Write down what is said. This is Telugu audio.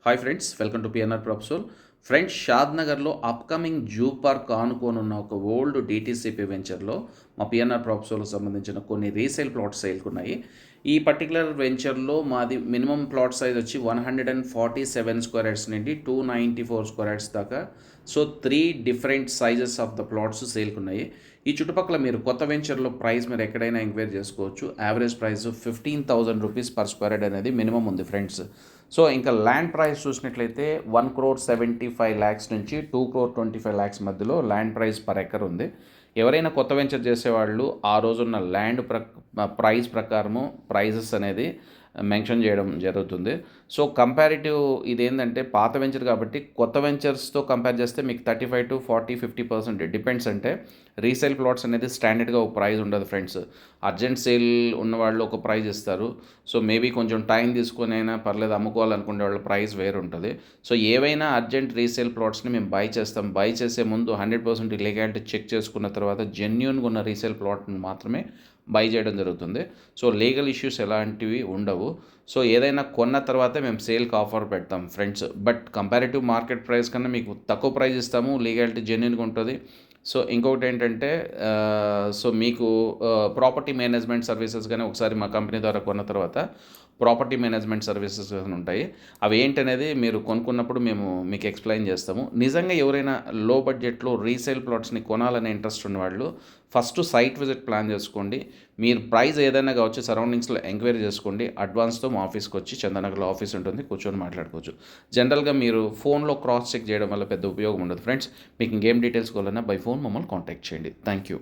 Hi friends, welcome to PNR properties. Friends, Shad నగర్లో అప్కమింగ్ జూ పార్క్ ఆనుకోనున్న ఒక ఓల్డ్ డిటీసీపీ వెంచర్లో మా పిఎన్ఆర్ ప్రాపర్టీస్కి సంబంధించిన కొన్ని రీసేల్ ప్లాట్స్ సేల్కి ఉన్నాయి. ఈ పర్టికులర్ వెంచర్లో మాది మినిమం ప్లాట్ సైజ్ వచ్చి 147 స్క్వేర్ యార్డ్స్ నుండి 294 స్క్వేర్ యార్డ్స్ దాకా. So 3 different sizes of the plots సేల్కి ఉన్నాయి. ఈ చుట్టుపక్కల మీరు కొత్త వెంచర్లో ప్రైస్ మీరు ఎక్కడైనా ఎంక్వైరీ చేసుకోవచ్చు. Average price 15,000 rupees per square yard అనేది మినిమం ఉంది ఫ్రెండ్స్. సో ఇంకా ల్యాండ్ ప్రైస్ చూసినట్లయితే 1,75,00,000 నుంచి 2,25,00,000 మధ్యలో ల్యాండ్ ప్రైస్ పర్ ఎకర్ ఉంది. ఎవరైనా కొత్త వెంచర్ చేసేవాళ్ళు ఆ రోజున్న ల్యాండ్ ప్రైస్ ప్రకారము ప్రైజెస్ అనేది మెన్షన్ చేయడం జరుగుతుంది. సో కంపారిటివ్ ఇదేంటంటే పాత వెంచర్ కాబట్టి కొత్త వెంచర్స్తో కంపేర్ చేస్తే మీకు 35 to 40-50% డిపెండ్స్. అంటే రీసేల్ ప్లాట్స్ అనేది స్టాండర్డ్గా ఒక ప్రైస్ ఉండదు ఫ్రెండ్స్. అర్జెంట్ సేల్ ఉన్నవాళ్ళు ఒక ప్రైస్ ఇస్తారు. సో మేబీ కొంచెం టైం తీసుకొని అయినా పర్లేదు అమ్ముకోవాలనుకునే వాళ్ళ ప్రైస్ వేరు ఉంటుంది. సో ఏవైనా అర్జెంట్ రీసేల్ ప్లాట్స్ని మేము బై చేస్తాం. బై చేసే ముందు 100% ఇల్లీగాలిటీ చెక్ చేసుకున్న తర్వాత జెన్యూన్గా ఉన్న రీసేల్ ప్లాట్ని మాత్రమే బై చేయడం జరుగుతుంది. సో లీగల్ ఇష్యూస్ ఎలాంటివి ఉండవు. సో ఏదైనా కొన్న తర్వాతే మేము సేల్కి ఆఫర్ పెడతాం friends. But comparative market price కన్నా మీకు తక్కువ ప్రైస్ ఇస్తాము, లీగాలిటీ జెన్యూన్గా ఉంటుంది. సో ఇంకొకటి ఏంటంటే సో మీకు ప్రాపర్టీ మేనేజ్మెంట్ సర్వీసెస్ కానీ ఒకసారి మా కంపెనీ ద్వారా కొన్న తర్వాత ప్రాపర్టీ మేనేజ్మెంట్ సర్వీసెస్ ఉంటాయి. అవి ఏంటనేది మీరు కొనుక్కున్నప్పుడు మేము మీకు ఎక్స్ప్లెయిన్ చేస్తాము. నిజంగా ఎవరైనా లో బడ్జెట్లో రీసేల్ ప్లాట్స్ని కొనాలనే ఇంట్రెస్ట్ ఉన్నవాళ్ళు ఫస్ట్ సైట్ విజిట్ ప్లాన్ చేసుకోండి. మీరు ప్రైస్ ఏదైనా కావచ్చు సరౌండింగ్స్లో ఎంక్వైరీ చేసుకోండి. అడ్వాన్స్తో మా ఆఫీస్కి వచ్చి చందనగర్లో ఆఫీస్ ఉంటుంది, కూర్చొని మాట్లాడుకోవచ్చు. జనరల్గా మీరు ఫోన్లో క్రాస్ చెక్ చేయడం వల్ల పెద్ద ఉపయోగం ఉండదు ఫ్రెండ్స్. మీకు ఇంకేం డీటెయిల్స్ కావాలన్నా బై ఫోన్ మమ్మల్ని కాంటాక్ట్ చేయండి. Thank you.